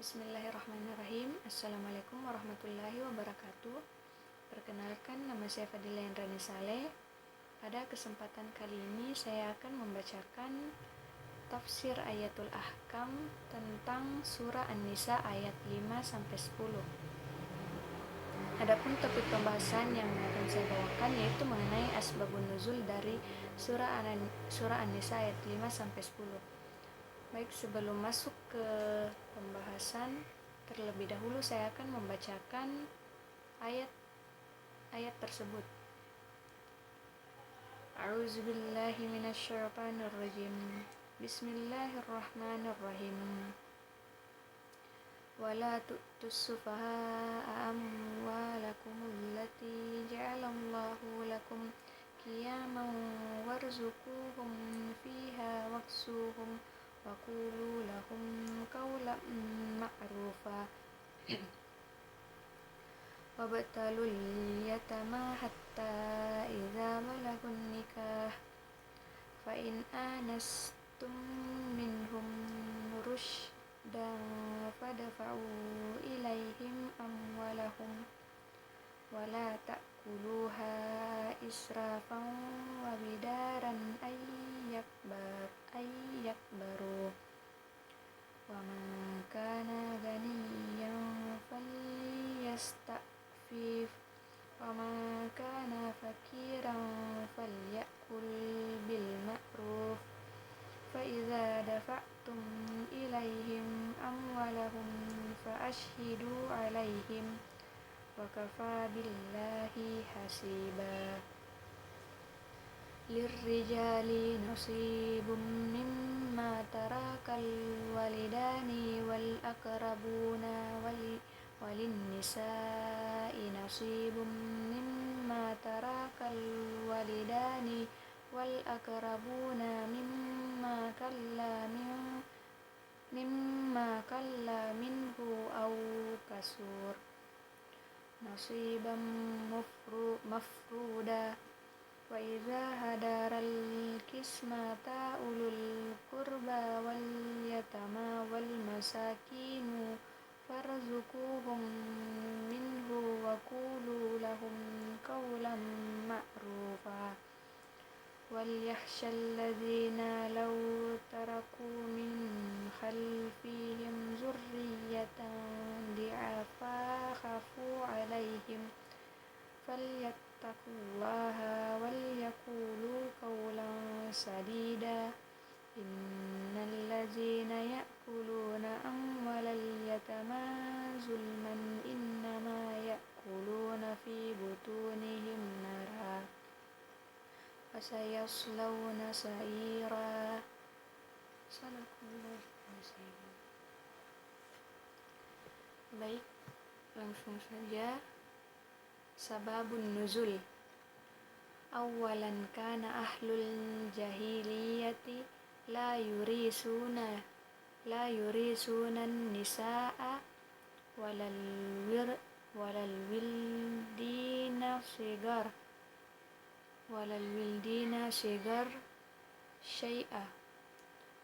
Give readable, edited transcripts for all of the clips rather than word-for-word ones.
Bismillahirrahmanirrahim. Assalamualaikum warahmatullahi wabarakatuh. Perkenalkan, nama saya Fadila Indrani Saleh. Pada kesempatan kali ini saya akan membacakan tafsir Ayatul Ahkam tentang surah An-Nisa ayat 5-10. Adapun topik pembahasan yang akan saya bawakan yaitu mengenai asbabun nuzul dari surah An-Nisa ayat 5-10. Baik, sebelum masuk ke pembahasan, terlebih dahulu saya akan membacakan ayat tersebut. A'udzubillahi minasyaitonirrajim. Bismillahirrahmanirrahim. Wala tu'tus sufaha'a amwalakum allati ja'alallahu lakum qiyaman warzuquhum fiha waksuhum وقولوا لهم قولا معروفا وابتلوا اليتامى حتى إذا بلغوا النكاح فإن آنستم منهم رشدا فادفعوا إليهم أموالهم ولا تأكلوها إسرافا وبدارا أن يكبروا ومن كان غنيا فليستعفف ومن كان فقيرا فليأكل بالمعروف فإذا دفعتم إليهم أموالهم فأشهدوا عليهم وكفى بالله حسيبا للرجال نصيب مما ترك الوالدان والأقربون وللنساء نصيب مما ترك الوالدان والأقربون مما قل منه أو كثر نصيبا مفرودا وإذا هدر القسمة أولو القربى واليتامى والمساكين فارزقوهم منه وقولوا لهم قولا معروفا وليخشى الذين لو تركوا من خلفهم ذرية ضعافا خافوا عليهم فليتقوا الله وليقولوا قولا سديدا إن الذين يأكلون أموال اليتامى ظلما إنما يأكلون في بطونهم نارا وسيصلون سعيرا. Baik, langsung saja. Sababun nuzul. Awalan kana ahlul jahiliyati la yurisuna nisaa walal wildina sigar syai'a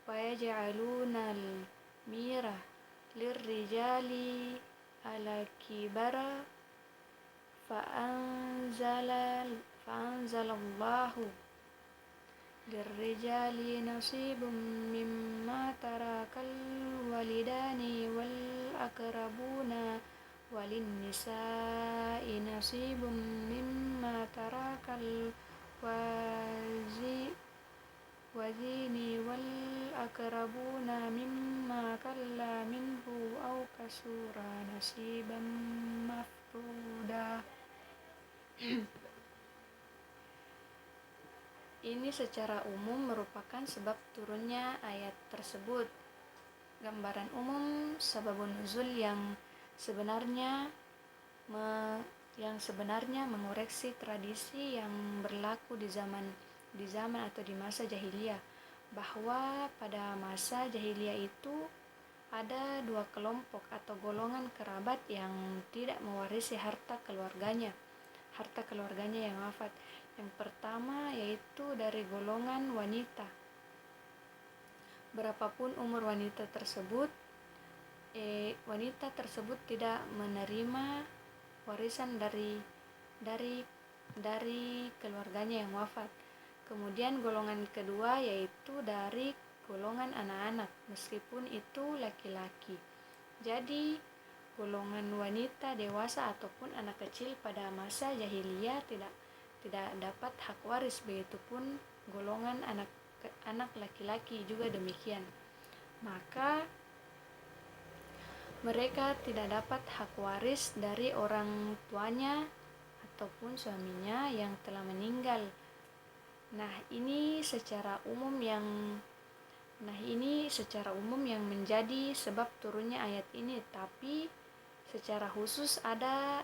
wa yaj'aluna al-mira lirrijali ala kibara fa'anzalallahu lirrijali nasibum mimma tarakal walidani wal aqrabuna walinnisa'i nasibum mimma tarakal wazini wal aqrabuna mimma qalla minhu aw kasura nasiban mafruda. Ini secara umum merupakan sebab turunnya ayat tersebut. Gambaran umum sababun nuzul yang sebenarnya mengoreksi tradisi yang berlaku di zaman atau di masa jahiliyah, bahwa pada masa jahiliyah itu ada dua kelompok atau golongan kerabat yang tidak mewarisi harta keluarganya yang wafat. Yang pertama yaitu dari golongan wanita. Berapapun umur wanita tersebut, wanita tersebut tidak menerima warisan dari keluarganya yang wafat. Kemudian golongan kedua yaitu dari golongan anak-anak, meskipun itu laki-laki. Jadi golongan wanita dewasa ataupun anak kecil pada masa jahiliyah tidak dapat hak waris, begitupun golongan anak laki-laki juga demikian. Maka mereka tidak dapat hak waris dari orang tuanya ataupun suaminya yang telah meninggal. Nah, ini secara umum yang menjadi sebab turunnya ayat ini, tapi secara khusus ada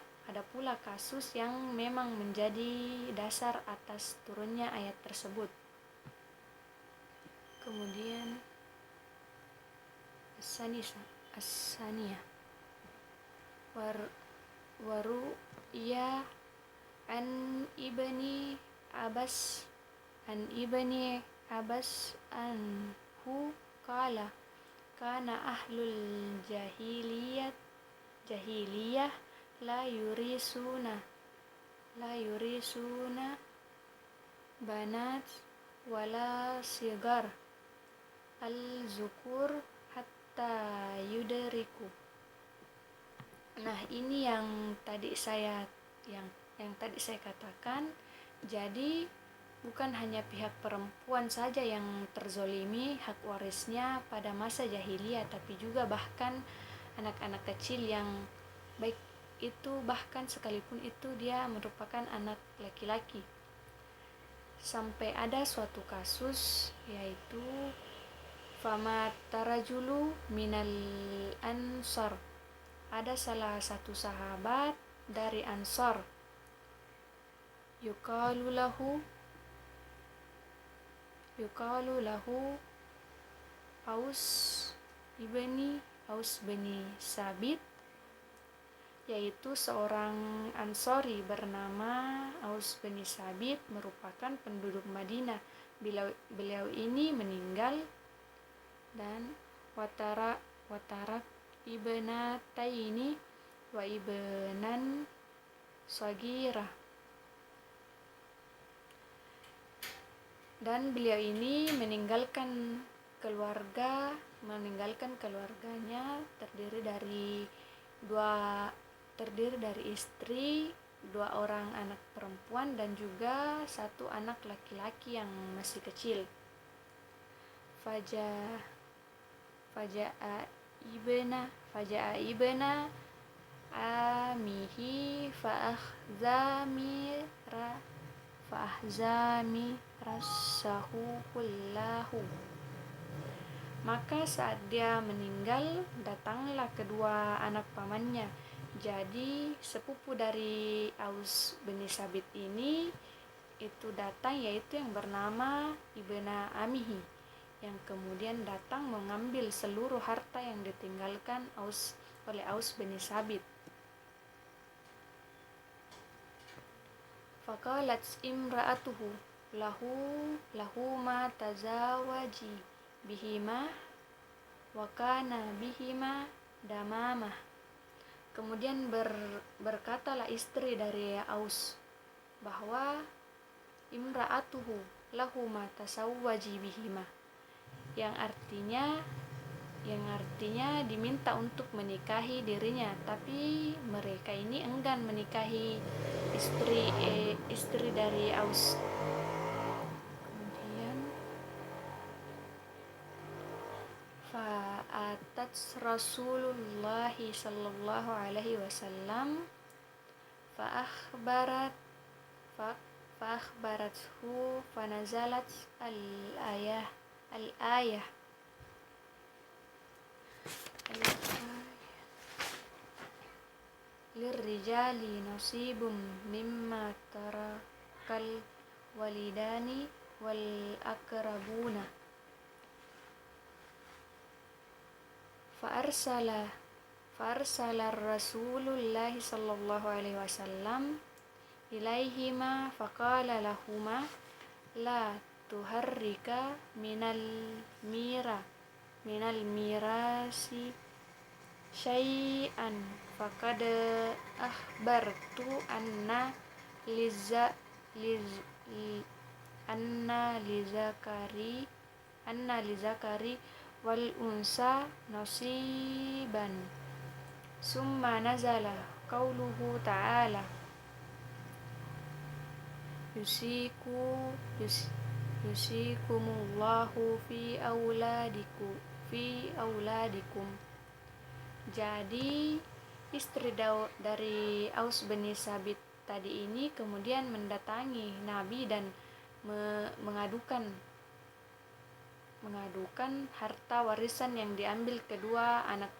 pula kasus yang memang menjadi dasar atas turunnya ayat tersebut. Kemudian as-saniyah waru'ya an ibni Abbas anhu qala kana ahlul jahiliyah la yurisuna banat wala sigar al-zukur hatta yudriku. Nah, ini yang tadi saya katakan. Jadi bukan hanya pihak perempuan saja yang terzolimi hak warisnya pada masa jahiliyah, tapi juga bahkan anak-anak kecil yang baik itu bahkan sekalipun itu dia merupakan anak laki-laki. Sampai ada suatu kasus yaitu fama tarajulu minal ansar, ada salah satu sahabat dari Ansar, yuqalu lahu Aus bin Sabit, yaitu seorang Ansori bernama Aus bin Sabit, merupakan penduduk Madinah. Beliau ini meninggal dan watarak ibnataini wa ibnan sagirah, dan beliau ini meninggalkan keluarganya terdiri dari istri, 2 orang anak perempuan, dan juga 1 anak laki-laki yang masih kecil. Faja'a ibna amihi fa'ahzami rasahu kullahu. Maka saat dia meninggal, datanglah kedua anak pamannya, jadi sepupu dari Aus bin Sabit ini itu datang, yaitu yang bernama Ibna Amihi, yang kemudian datang mengambil seluruh harta yang ditinggalkan oleh Aus bin Sabit. Faqalat imra'atuhu lahu ma tazawaji bihima wa kana bihima damamah. Kemudian berkatalah istri dari Aus bahwa imra'atuhu lahu ma tazawaji bihima, yang artinya diminta untuk menikahi dirinya, tapi mereka ini enggan menikahi istri dari Aus. Kemudian fa'atat Rasulullah sallallahu alaihi wasallam fa'akhbarathu fanazalat al-ayah lirrijali nasibum mimma tarakal walidani wal akrabuna faarsala Rasulullah sallallahu alaihi wasallam ilaihima faqala lahuma la tuharrika minal mirasi syai'an faqad akhbartu liza liz, anna lizakari wal unsa nasiban. Summa nazala qauluhu ta'ala yusikumullahu fi auladikum. Jadi istri dari Aus bin Sabit tadi ini kemudian mendatangi Nabi dan mengadukan harta warisan yang diambil kedua anak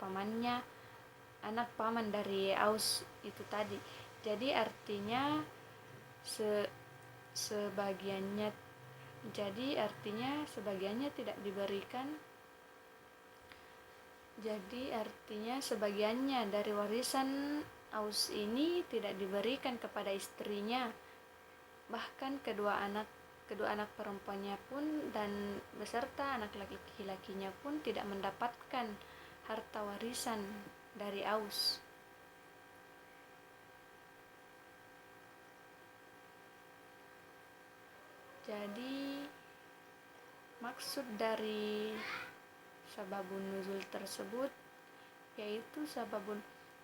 paman dari Aus itu tadi. Jadi artinya sebagiannya tidak diberikan. Jadi artinya sebagiannya dari warisan Aus ini tidak diberikan kepada istrinya. Bahkan kedua anak perempuannya pun dan beserta anak laki-lakinya pun tidak mendapatkan harta warisan dari Aus. Jadi maksud dari sababun nuzul tersebut yaitu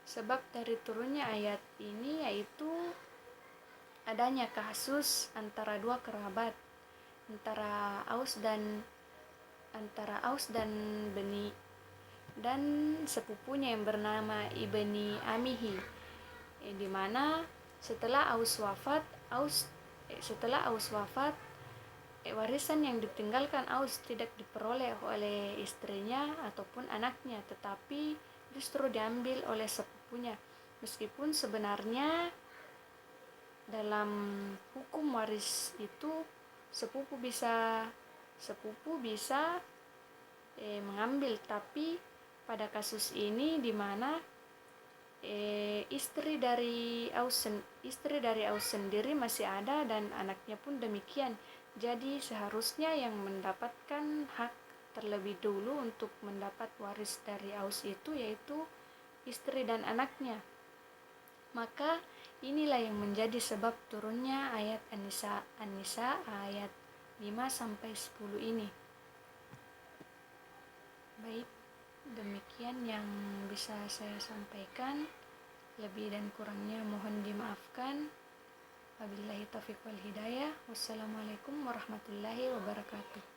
sebab dari turunnya ayat ini yaitu adanya kasus antara dua kerabat, antara Aus dan Bani dan sepupunya yang bernama Ibni Amihi, di mana setelah Aus wafat warisan yang ditinggalkan Aus tidak diperoleh oleh istrinya ataupun anaknya, tetapi justru diambil oleh sepupunya. Meskipun sebenarnya dalam hukum waris itu sepupu bisa mengambil, tapi pada kasus ini di mana istri dari Aus sendiri masih ada dan anaknya pun demikian. Jadi seharusnya yang mendapatkan hak terlebih dulu untuk mendapat waris dari Aus itu yaitu istri dan anaknya. Maka inilah yang menjadi sebab turunnya ayat An-Nisa ayat 5-10 ini. Baik, demikian yang bisa saya sampaikan. Lebih dan kurangnya mohon dimaafkan. Wabillahi taufiq wal hidayah. Wassalamualaikum warahmatullahi wabarakatuh.